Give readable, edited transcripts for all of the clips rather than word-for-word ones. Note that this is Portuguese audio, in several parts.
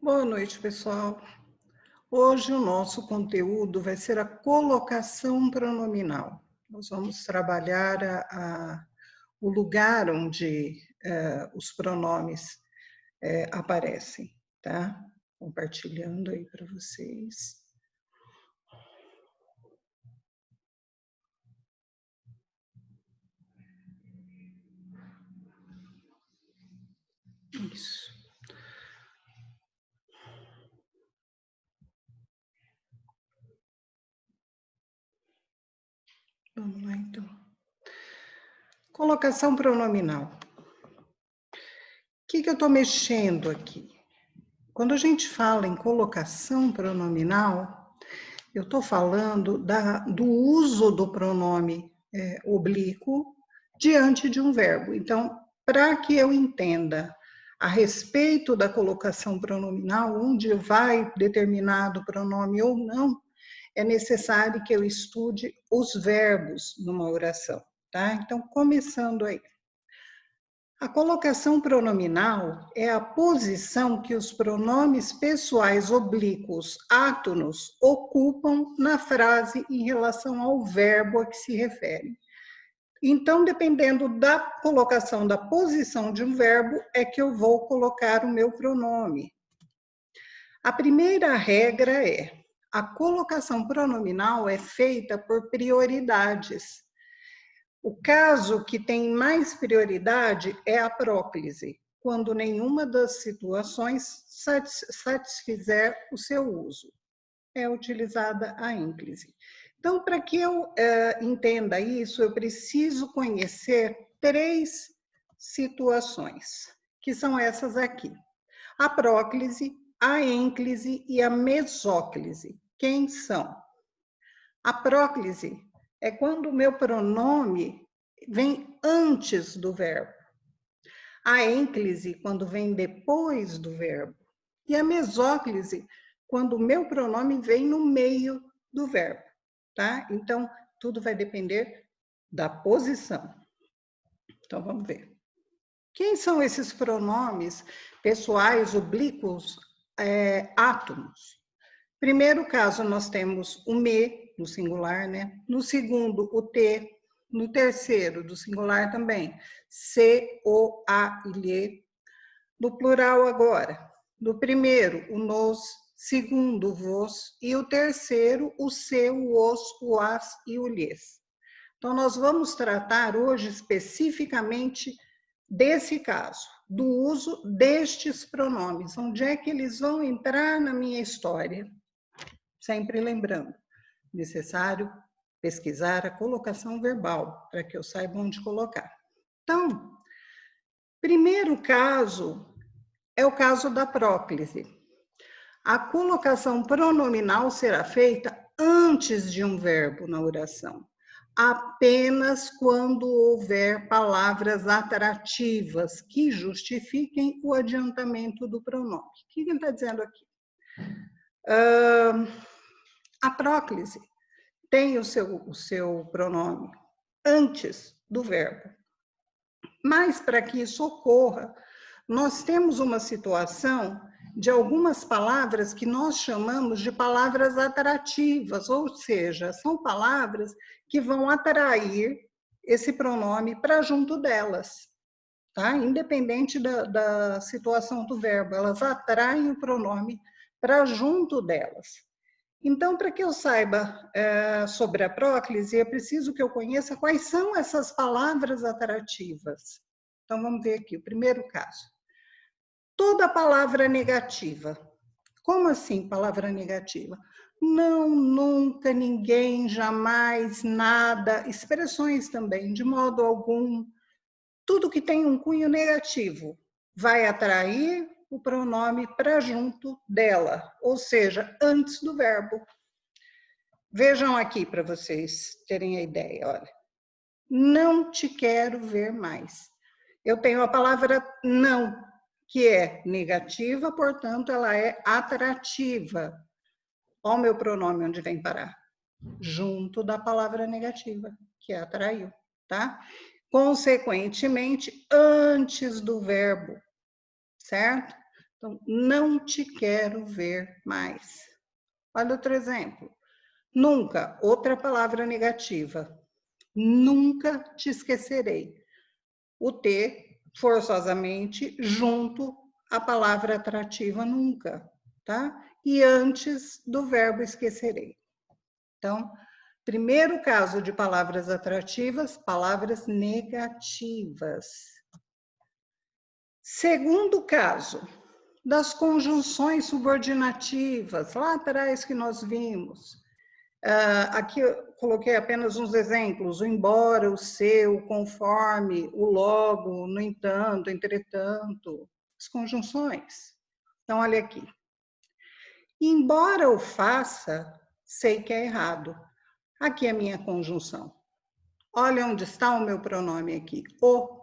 Boa noite, pessoal. Hoje o nosso conteúdo vai ser a colocação pronominal. Nós vamos trabalhar o lugar onde os pronomes aparecem, tá? Compartilhando aí para vocês. Isso. Vamos lá, então. Colocação pronominal. O que eu estou mexendo aqui? Quando a gente fala em colocação pronominal, eu estou falando do uso do pronome oblíquo diante de um verbo. Então, para que eu entenda a respeito da colocação pronominal, onde vai determinado pronome ou não, é necessário que eu estude os verbos numa oração, tá? Então, começando aí. A colocação pronominal é a posição que os pronomes pessoais oblíquos átonos ocupam na frase em relação ao verbo a que se refere. Então, dependendo da colocação da posição de um verbo, é que eu vou colocar o meu pronome. A primeira regra é: a colocação pronominal é feita por prioridades. O caso que tem mais prioridade é a próclise, quando nenhuma das situações satisfizer o seu uso. É utilizada a ínclise. Então, para que eu entenda isso, eu preciso conhecer 3 situações, que são essas aqui: a próclise, a ênclise e a mesóclise. Quem são? A próclise é quando o meu pronome vem antes do verbo. A ênclise, quando vem depois do verbo. E a mesóclise, quando o meu pronome vem no meio do verbo, tá? Então, tudo vai depender da posição. Então, vamos ver. Quem são esses pronomes pessoais oblíquos átomos? Primeiro caso, nós temos o me, no singular, né? No segundo, o te. No terceiro, do singular também, se, o, a e lhe. No plural agora, no primeiro, o nos, segundo, o vos, e o terceiro, o se, o os, o as e o lhes. Então, nós vamos tratar hoje especificamente desse caso, do uso destes pronomes, onde é que eles vão entrar na minha história. Sempre lembrando, necessário pesquisar a colocação verbal, para que eu saiba onde colocar. Então, primeiro caso é o caso da próclise. A colocação pronominal será feita antes de um verbo na oração, apenas quando houver palavras atrativas que justifiquem o adiantamento do pronome. O que ele está dizendo aqui? A próclise tem o seu pronome antes do verbo. Mas, para que isso ocorra, nós temos uma situação de algumas palavras que nós chamamos de palavras atrativas, ou seja, são palavras que vão atrair esse pronome para junto delas, tá? Independente da situação do verbo, elas atraem o pronome para junto delas. Então, para que eu saiba sobre a próclise, é preciso que eu conheça quais são essas palavras atrativas. Então, vamos ver aqui o primeiro caso. Toda palavra negativa. Como assim, palavra negativa? Não, nunca, ninguém, jamais, nada, expressões também, de modo algum. Tudo que tem um cunho negativo vai atrair o pronome para junto dela, ou seja, antes do verbo. Vejam aqui para vocês terem a ideia, olha. Não te quero ver mais. Eu tenho a palavra não, que é negativa, portanto, ela é atrativa. Olha o meu pronome onde vem parar. Junto da palavra negativa, que é atraiu, tá? Consequentemente, antes do verbo, certo? Então, não te quero ver mais. Olha outro exemplo. Nunca, outra palavra negativa. Nunca te esquecerei. O T, forçosamente, junto à palavra atrativa nunca, tá? E antes do verbo esquecerei. Então, primeiro caso de palavras atrativas, palavras negativas. Segundo caso, das conjunções subordinativas, lá atrás que nós vimos. Aqui eu coloquei apenas uns exemplos, o embora, o seu, o conforme, o logo, no entanto, entretanto, as conjunções. Então, olha aqui. Embora eu faça, sei que é errado. Aqui é a minha conjunção. Olha onde está o meu pronome aqui, o,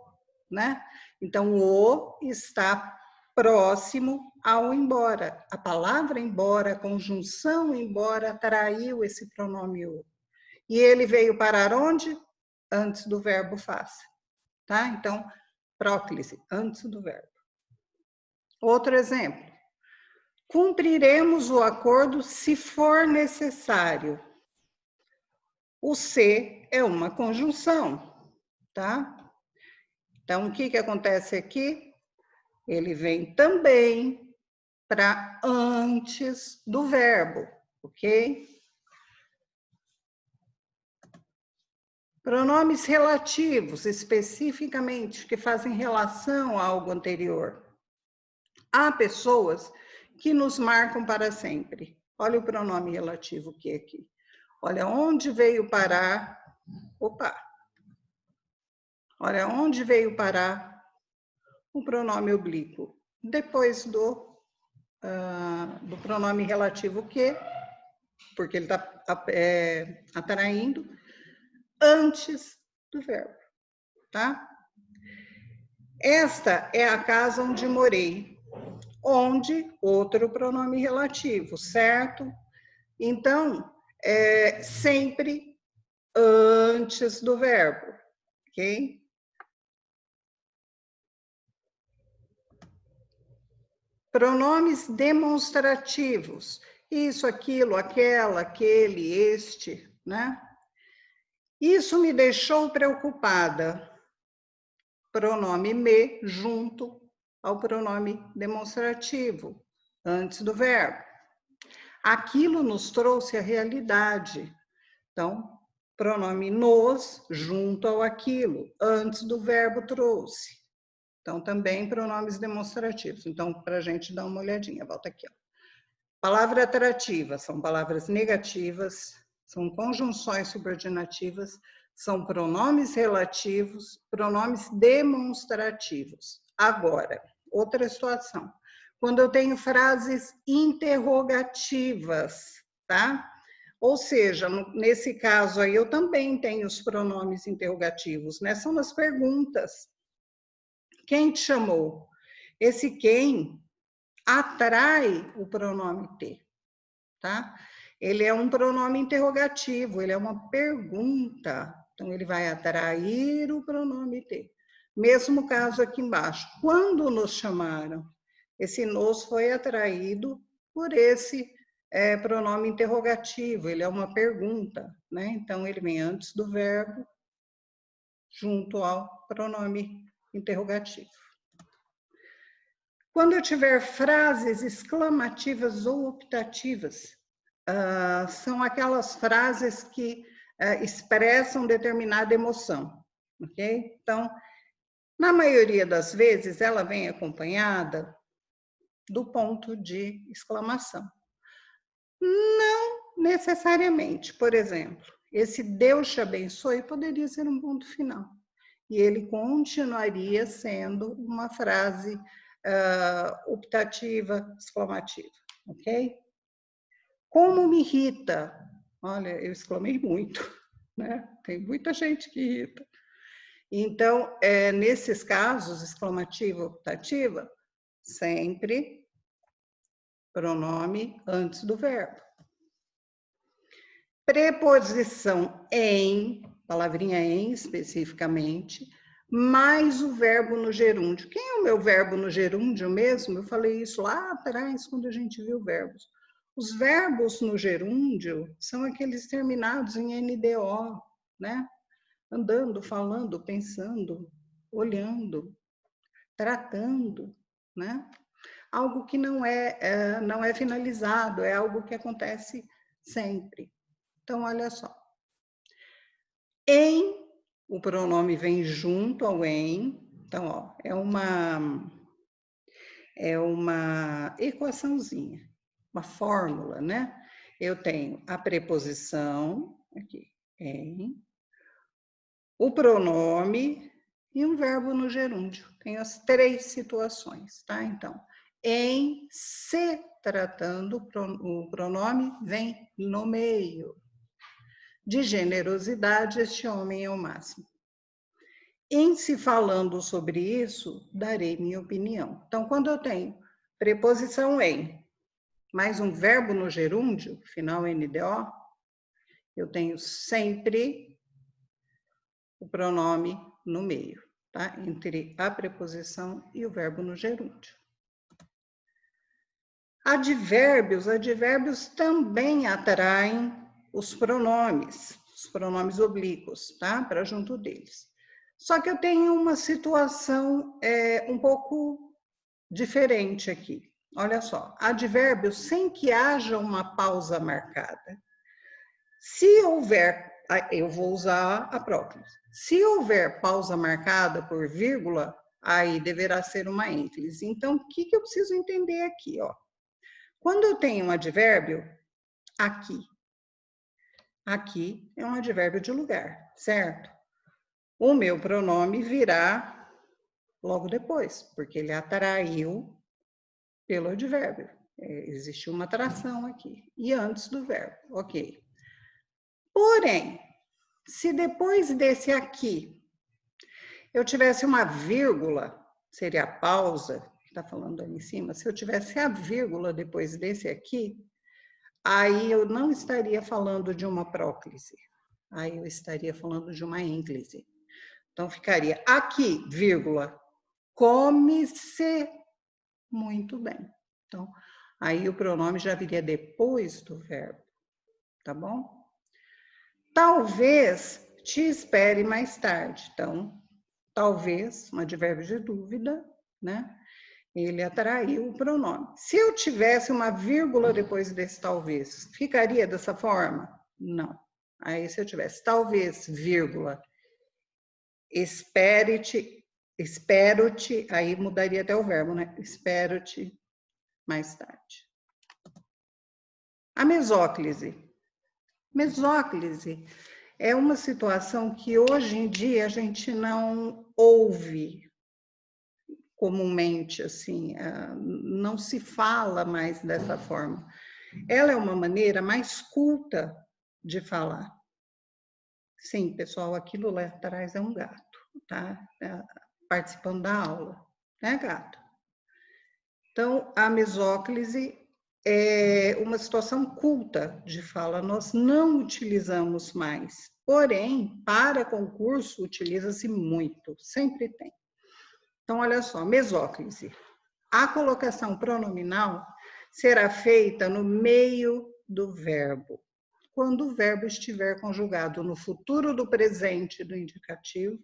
né? Então, o está próximo ao embora. A palavra embora, a conjunção embora, atraiu esse pronome o. E ele veio parar onde? Antes do verbo faça, tá? Então, próclise, antes do verbo. Outro exemplo. Cumpriremos o acordo se for necessário. O se é uma conjunção, tá? Então, o que acontece aqui? Ele vem também para antes do verbo, ok? Pronomes relativos, especificamente, que fazem relação a algo anterior. Há pessoas que nos marcam para sempre. Olha o pronome relativo que é aqui. Olha onde veio parar. Opa! Olha onde veio parar o pronome oblíquo. Depois do pronome relativo que, porque ele está atraindo, antes do verbo, tá? Esta é a casa onde morei. Onde, outro pronome relativo, certo? Então, sempre antes do verbo, ok? Pronomes demonstrativos. Isso, aquilo, aquela, aquele, este, né? Isso me deixou preocupada. Pronome me junto ao pronome demonstrativo, antes do verbo. Aquilo nos trouxe a realidade. Então, pronome nos junto ao aquilo, antes do verbo trouxe. Então, também pronomes demonstrativos. Então, para a gente dar uma olhadinha, volta aqui. Ó. Palavra atrativa, são palavras negativas, são conjunções subordinativas, são pronomes relativos, pronomes demonstrativos. Agora, outra situação. Quando eu tenho frases interrogativas, tá? Ou seja, nesse caso aí, eu também tenho os pronomes interrogativos, né? São as perguntas. Quem te chamou? Esse quem atrai o pronome T, tá? Ele é um pronome interrogativo, ele é uma pergunta. Então, ele vai atrair o pronome T. Mesmo caso aqui embaixo. Quando nos chamaram? Esse nos foi atraído por esse pronome interrogativo, ele é uma pergunta, né? Então, ele vem antes do verbo, junto ao pronome interrogativo. Quando eu tiver frases exclamativas ou optativas, são aquelas frases que expressam determinada emoção, ok? Então, na maioria das vezes, ela vem acompanhada do ponto de exclamação. Não necessariamente, por exemplo, esse Deus te abençoe poderia ser um ponto final. E ele continuaria sendo uma frase optativa, exclamativa, ok? Como me irrita? Olha, eu exclamei muito, né? Tem muita gente que irrita. Então, nesses casos, exclamativa, optativa, sempre pronome antes do verbo. Preposição em, palavrinha em especificamente, mais o verbo no gerúndio. Quem é o meu verbo no gerúndio mesmo? Eu falei isso lá atrás, quando a gente viu verbos. Os verbos no gerúndio são aqueles terminados em NDO, né? Andando, falando, pensando, olhando, tratando, né? Algo que não é finalizado, é algo que acontece sempre. Então, olha só. Em, o pronome vem junto ao em. Então, ó, é uma equaçãozinha, uma fórmula, né? Eu tenho a preposição, aqui, em, o pronome e um verbo no gerúndio. Tem as três situações, tá? Então, em se tratando, o pronome vem no meio. De generosidade, este homem é o máximo. Em se falando sobre isso, darei minha opinião. Então, quando eu tenho preposição em, mais um verbo no gerúndio, final NDO, eu tenho sempre o pronome no meio, tá? Entre a preposição e o verbo no gerúndio. Advérbios também atraem os pronomes oblíquos, tá? Para junto deles. Só que eu tenho uma situação um pouco diferente aqui. Olha só, advérbios sem que haja uma pausa marcada. Se houver, eu vou usar a próclise. Se houver pausa marcada por vírgula, aí deverá ser uma ênclise. Então, o que eu preciso entender aqui, ó? Quando eu tenho um advérbio, aqui é um advérbio de lugar, certo? O meu pronome virá logo depois, porque ele atraiu pelo advérbio. Existe uma atração aqui. E antes do verbo, ok. Porém, se depois desse aqui eu tivesse uma vírgula, seria a pausa, que está falando ali em cima, se eu tivesse a vírgula depois desse aqui, aí eu não estaria falando de uma próclise, aí eu estaria falando de uma ênclise. Então, ficaria aqui, vírgula, come-se muito bem. Então, aí o pronome já viria depois do verbo, tá bom? Talvez te espere mais tarde. Então, talvez, um advérbio de dúvida, né? Ele atraiu o pronome. Se eu tivesse uma vírgula depois desse talvez, ficaria dessa forma? Não. Aí, se eu tivesse talvez, vírgula, espero-te, aí mudaria até o verbo, né? Espero-te mais tarde. A mesóclise. Mesóclise é uma situação que hoje em dia a gente não ouve comumente, assim, não se fala mais dessa forma. Ela é uma maneira mais culta de falar. Sim, pessoal, aquilo lá atrás é um gato, tá? Participando da aula, né, gato? Então, a mesóclise é uma situação culta de fala, nós não utilizamos mais. Porém, para concurso, utiliza-se muito, sempre tem. Então, olha só, mesóclise. A colocação pronominal será feita no meio do verbo, quando o verbo estiver conjugado no futuro do presente do indicativo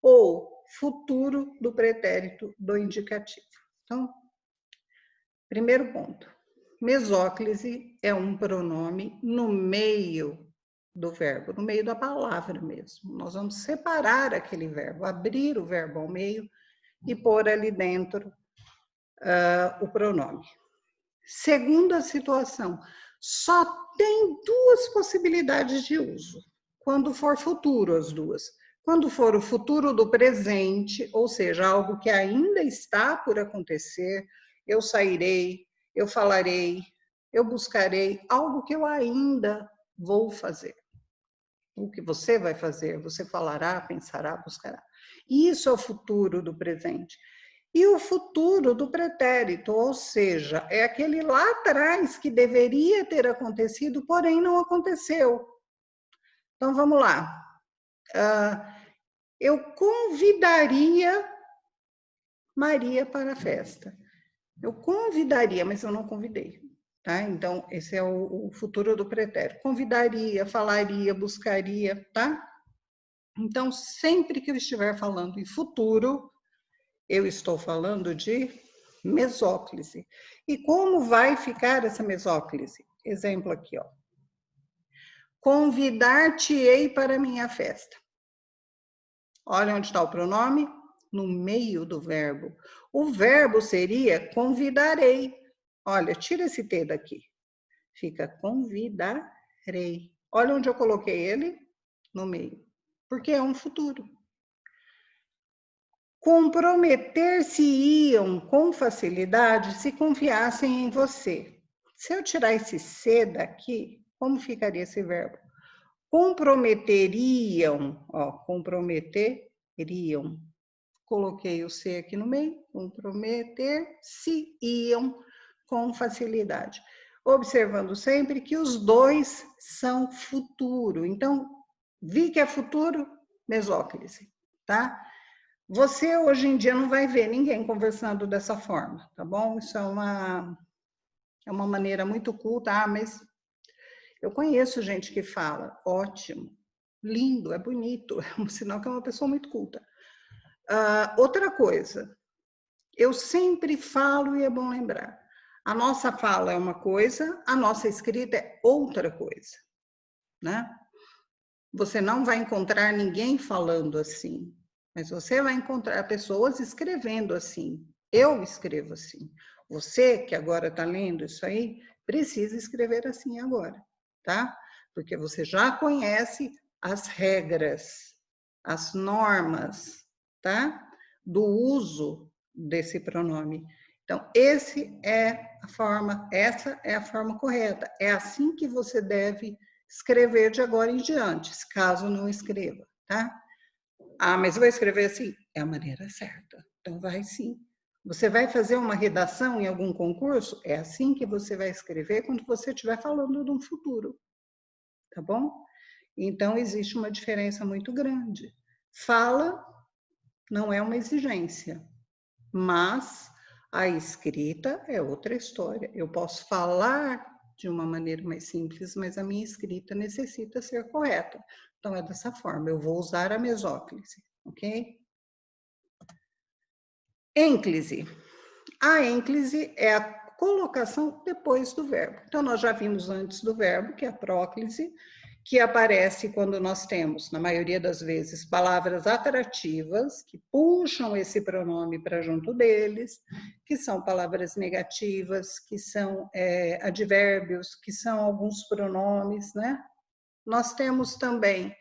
ou futuro do pretérito do indicativo. Então, primeiro ponto, mesóclise é um pronome no meio do verbo, no meio da palavra mesmo. Nós vamos separar aquele verbo, abrir o verbo ao meio e pôr ali dentro o pronome. Segunda situação, só tem duas possibilidades de uso, quando for futuro as duas. Quando for o futuro do presente, ou seja, algo que ainda está por acontecer, eu sairei, eu falarei, eu buscarei, algo que eu ainda vou fazer. O que você vai fazer, você falará, pensará, buscará. Isso é o futuro do presente. E o futuro do pretérito, ou seja, é aquele lá atrás que deveria ter acontecido, porém não aconteceu. Então, vamos lá. Eu convidaria Maria para a festa. Eu convidaria, mas eu não convidei. Tá? Então, esse é o futuro do pretérito. Convidaria, falaria, buscaria, tá? Então, sempre que eu estiver falando em futuro, eu estou falando de mesóclise. E como vai ficar essa mesóclise? Exemplo aqui, ó. Convidar-te-ei para minha festa. Olha onde está o pronome? No meio do verbo. O verbo seria convidarei. Olha, tira esse T daqui. Fica convidarei. Olha onde eu coloquei ele? No meio. Porque é um futuro. Comprometer-se-iam com facilidade se confiassem em você. Se eu tirar esse C daqui, como ficaria esse verbo? Comprometeriam, ó, comprometeriam. Coloquei o C aqui no meio, comprometer-se-iam com facilidade. Observando sempre que os dois são futuro. Então, vi que é futuro, mesóclise, tá? Você hoje em dia não vai ver ninguém conversando dessa forma, tá bom? Isso é uma maneira muito culta, mas eu conheço gente que fala, ótimo, lindo, é bonito, é um sinal que é uma pessoa muito culta. Outra coisa, eu sempre falo e é bom lembrar, a nossa fala é uma coisa, a nossa escrita é outra coisa, né? Você não vai encontrar ninguém falando assim, mas você vai encontrar pessoas escrevendo assim. Eu escrevo assim. Você que agora está lendo isso aí, precisa escrever assim agora, tá? Porque você já conhece as regras, as normas, tá? Do uso desse pronome. Então, essa é a forma correta. É assim que você deve escrever de agora em diante, caso não escreva, tá? Mas eu vou escrever assim? É a maneira certa. Então, vai sim. Você vai fazer uma redação em algum concurso? É assim que você vai escrever quando você estiver falando de um futuro, tá bom? Então, existe uma diferença muito grande. Fala não é uma exigência, mas a escrita é outra história. Eu posso falar de uma maneira mais simples, mas a minha escrita necessita ser correta. Então, é dessa forma, eu vou usar a mesóclise, ok? Ênclise. A ênclise é a colocação depois do verbo. Então, nós já vimos antes do verbo, que é a próclise, que aparece quando nós temos, na maioria das vezes, palavras atrativas, que puxam esse pronome para junto deles, que são palavras negativas, que são advérbios, que são alguns pronomes, né? Nós temos também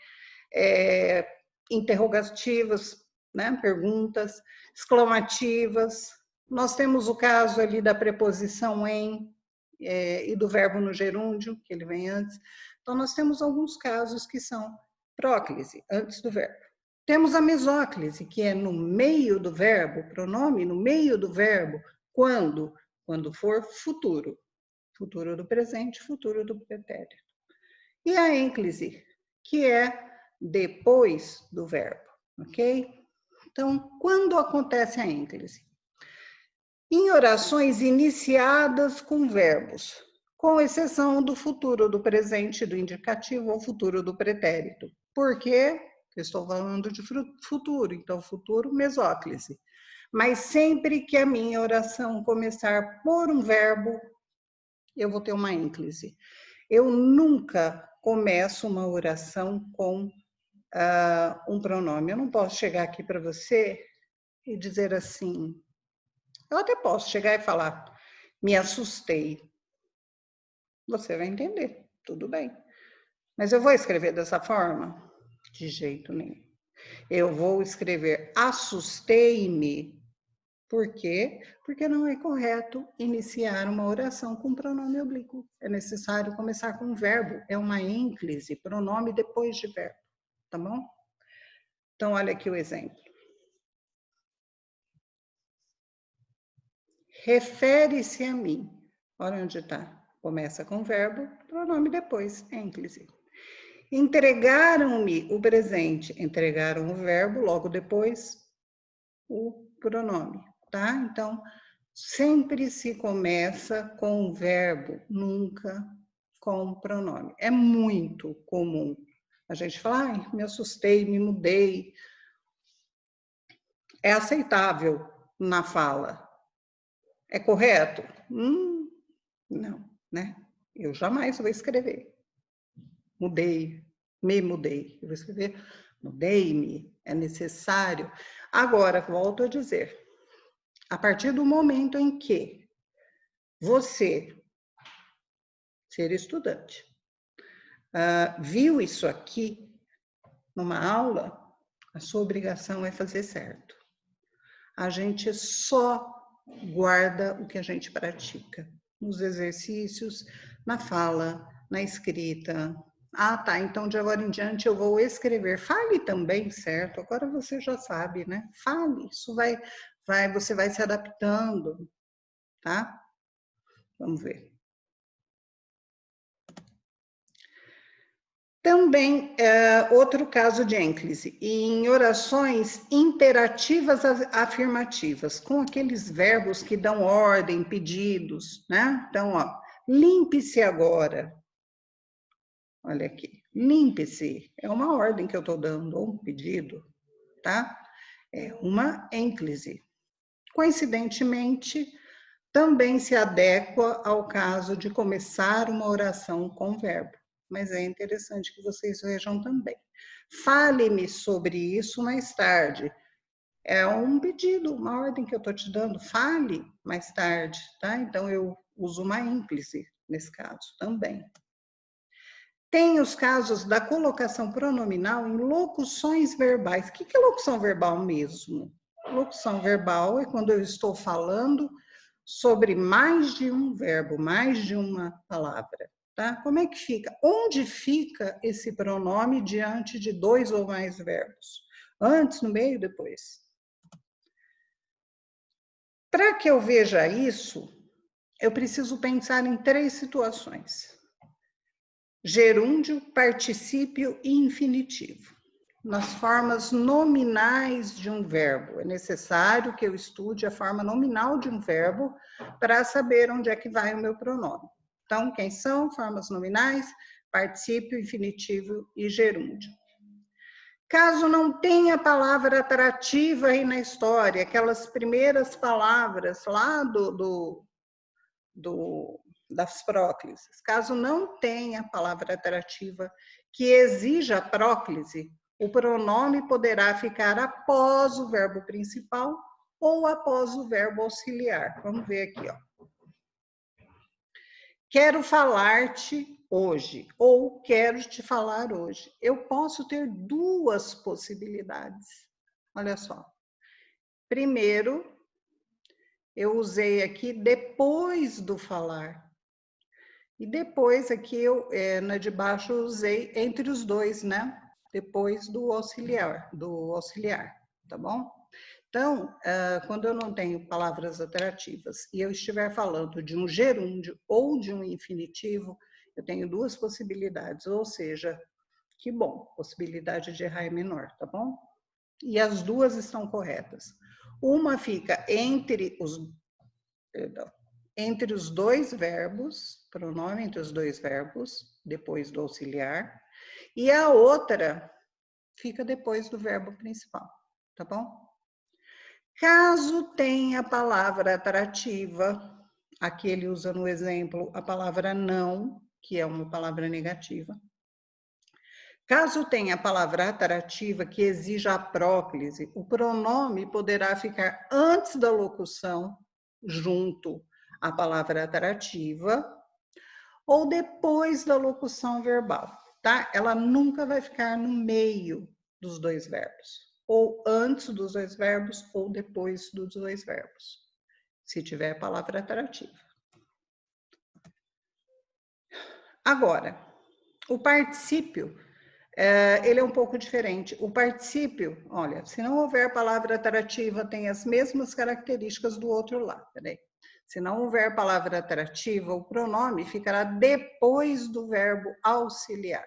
interrogativas, né? Perguntas, exclamativas. Nós temos o caso ali da preposição em e do verbo no gerúndio, que ele vem antes. Então, nós temos alguns casos que são próclise, antes do verbo. Temos a mesóclise, que é no meio do verbo, pronome no meio do verbo, quando? Quando for futuro. Futuro do presente, futuro do pretérito. E a ênclise, que é depois do verbo, ok? Então, quando acontece a ênclise? Em orações iniciadas com verbos, com exceção do futuro do presente, do indicativo ou futuro do pretérito. Por quê? Eu estou falando de futuro, então futuro mesóclise. Mas sempre que a minha oração começar por um verbo, eu vou ter uma ênclise. Eu nunca começo uma oração com um pronome. Eu não posso chegar aqui para você e dizer assim. Eu até posso chegar e falar, me assustei. Você vai entender, tudo bem. Mas eu vou escrever dessa forma? De jeito nenhum. Eu vou escrever assustei-me. Por quê? Porque não é correto iniciar uma oração com pronome oblíquo. É necessário começar com um verbo. É uma ênclise, pronome depois de verbo. Tá bom? Então, olha aqui o exemplo. Refere-se a mim. Olha onde está. Começa com verbo, pronome depois, ênclise. Entregaram-me o presente. Entregaram o verbo, logo depois o pronome, tá? Então, sempre se começa com o verbo, nunca com o pronome. É muito comum a gente falar, ai, me assustei, me mudei. É aceitável na fala. É correto? Não, né? Eu jamais vou escrever. Mudei, me mudei. Eu vou escrever, mudei-me, é necessário. Agora, volto a dizer, a partir do momento em que você, ser estudante, viu isso aqui numa aula, a sua obrigação é fazer certo. A gente só guarda o que a gente pratica nos exercícios, na fala, na escrita. Ah, tá, então de agora em diante eu vou escrever. Fale também, certo? Agora você já sabe, né? Fale, isso você vai se adaptando, tá? Vamos ver. Também, outro caso de ênclise, em orações imperativas afirmativas, com aqueles verbos que dão ordem, pedidos, né? Então, ó, limpe-se agora. Olha aqui, limpe-se, é uma ordem que eu estou dando, ou um pedido, tá? É uma ênclise. Coincidentemente, também se adequa ao caso de começar uma oração com verbo. Mas é interessante que vocês vejam também. Fale-me sobre isso mais tarde. É um pedido, uma ordem que eu estou te dando. Fale mais tarde, tá? Então, eu uso uma ênclise nesse caso também. Tem os casos da colocação pronominal em locuções verbais. O que é locução verbal mesmo? Locução verbal é quando eu estou falando sobre mais de um verbo, mais de uma palavra, tá? Como é que fica? Onde fica esse pronome diante de dois ou mais verbos? Antes, no meio, depois? Para que eu veja isso, eu preciso pensar em 3 situações: gerúndio, particípio e infinitivo. Nas formas nominais de um verbo. É necessário que eu estude a forma nominal de um verbo para saber onde é que vai o meu pronome. Então, quem são formas nominais? Particípio, infinitivo e gerúndio. Caso não tenha palavra atrativa aí na história, aquelas primeiras palavras lá das próclises, caso não tenha palavra atrativa que exija a próclise, o pronome poderá ficar após o verbo principal ou após o verbo auxiliar. Vamos ver aqui, ó. Quero falar-te hoje, ou quero te falar hoje. Eu posso ter 2 possibilidades. Olha só. Primeiro, eu usei aqui depois do falar. E depois aqui, na de baixo, eu usei entre os dois, né? Depois do auxiliar, tá bom? Então, quando eu não tenho palavras atrativas e eu estiver falando de um gerúndio ou de um infinitivo, eu tenho 2 possibilidades, ou seja, que bom, possibilidade de errar é menor, tá bom? E as 2 estão corretas. Uma fica entre os 2 verbos, pronome entre os 2 verbos, depois do auxiliar, e a outra fica depois do verbo principal, tá bom? Caso tenha palavra atrativa, aqui ele usa no exemplo a palavra não, que é uma palavra negativa. Caso tenha a palavra atrativa que exija a próclise, o pronome poderá ficar antes da locução, junto à palavra atrativa, ou depois da locução verbal, tá? Ela nunca vai ficar no meio dos 2 verbos, ou antes dos 2 verbos, ou depois dos 2 verbos, se tiver a palavra atrativa. Agora, o particípio, ele é um pouco diferente. O particípio, olha, se não houver palavra atrativa, tem as mesmas características do outro lado, peraí. Se não houver palavra atrativa, o pronome ficará depois do verbo auxiliar.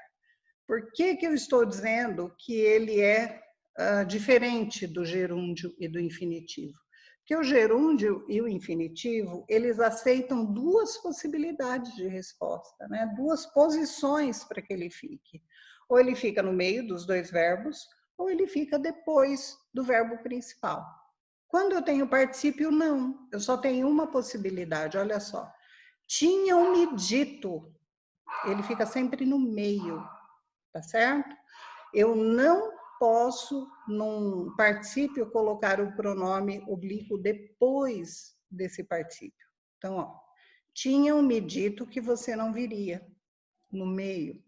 Por que que eu estou dizendo que ele é diferente do gerúndio e do infinitivo? Porque o gerúndio e o infinitivo, eles aceitam duas possibilidades de resposta, né? Duas posições para que ele fique. Ou ele fica no meio dos dois verbos, ou ele fica depois do verbo principal. Quando eu tenho particípio, não. Eu só tenho uma possibilidade, olha só. Tinham-me dito. Ele fica sempre no meio, tá certo? Eu não posso, num particípio, colocar o pronome oblíquo depois desse particípio. Então, ó, tinham-me dito que você não viria, no meio.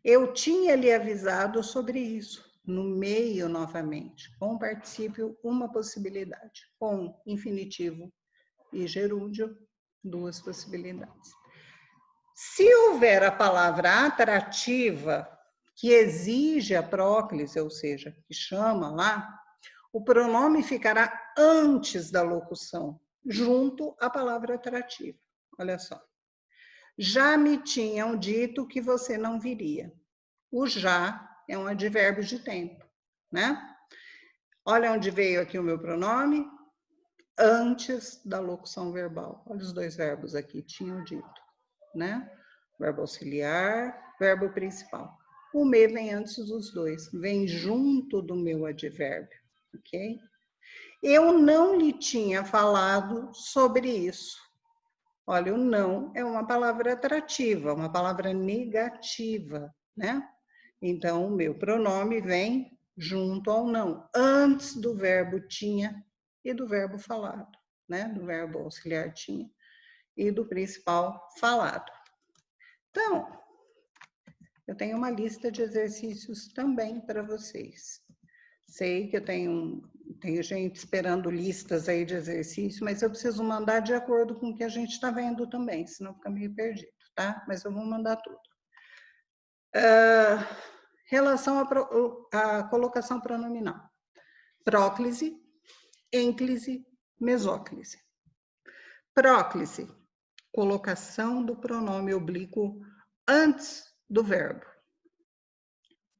Eu tinha lhe avisado sobre isso, no meio novamente. Com particípio, uma possibilidade. Com infinitivo e gerúndio, duas possibilidades. Se houver a palavra atrativa, que exige a próclise, ou seja, que chama lá, o pronome ficará antes da locução, junto à palavra atrativa. Olha só. Já me tinham dito que você não viria. O já é um advérbio de tempo, né? Olha onde veio aqui o meu pronome, antes da locução verbal. Olha os dois verbos aqui, tinham dito, né? Verbo auxiliar, verbo principal. O me vem antes dos dois, vem junto do meu advérbio, ok? Eu não lhe tinha falado sobre isso. Olha, o não é uma palavra atrativa, uma palavra negativa, né? Então, o meu pronome vem junto ao não, antes do verbo tinha e do verbo falado, né? Do verbo auxiliar tinha e do principal falado. Então, eu tenho uma lista de exercícios também para vocês. Sei que eu tenho gente esperando listas aí de exercício, mas eu preciso mandar de acordo com o que a gente está vendo também, senão fica meio perdido, tá? Mas eu vou mandar tudo. Relação à colocação pronominal. Próclise, ênclise, mesóclise. Próclise, colocação do pronome oblíquo antes do verbo.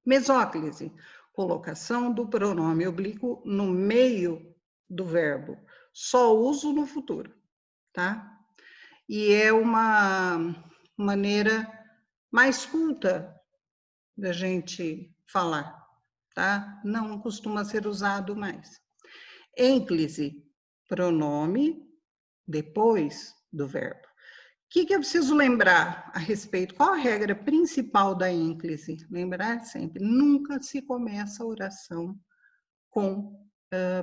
Mesóclise, colocação do pronome oblíquo no meio do verbo. Só uso no futuro, tá? E é uma maneira mais culta da gente falar, tá? Não costuma ser usado mais. Ênclise, pronome depois do verbo. O que eu preciso lembrar a respeito? Qual a regra principal da ênclise? Lembrar sempre, nunca se começa a oração com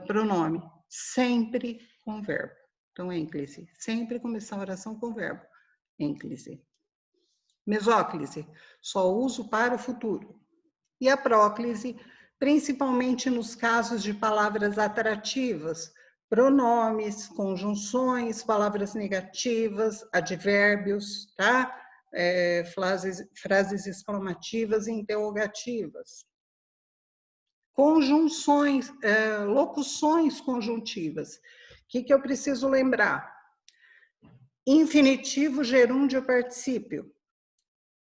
pronome, sempre com verbo. Então, ênclise, sempre começar a oração com verbo. Ênclise. Mesóclise, só uso para o futuro. E a próclise, principalmente nos casos de palavras atrativas, pronomes, conjunções, palavras negativas, advérbios, tá? Frases exclamativas e interrogativas. Conjunções, locuções conjuntivas. O que eu preciso lembrar? Infinitivo, gerúndio, particípio.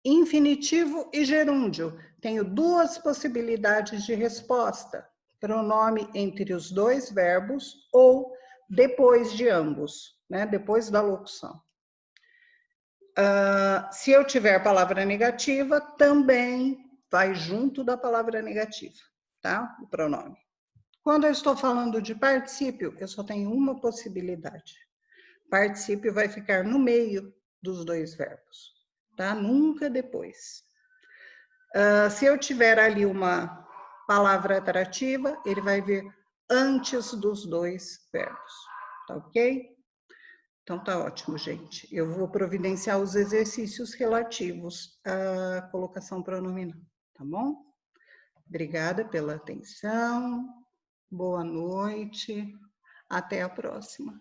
Infinitivo e gerúndio. Tenho duas possibilidades de resposta. Pronome entre os dois verbos ou depois de ambos, né? Depois da locução. Se eu tiver palavra negativa, também vai junto da palavra negativa, tá? O pronome. Quando eu estou falando de particípio, eu só tenho uma possibilidade. Particípio vai ficar no meio dos dois verbos, tá? Nunca depois. Se eu tiver ali uma palavra atrativa, ele vai vir antes dos dois verbos, tá ok? Então tá ótimo, gente. Eu vou providenciar os exercícios relativos à colocação pronominal, tá bom? Obrigada pela atenção, boa noite, até a próxima.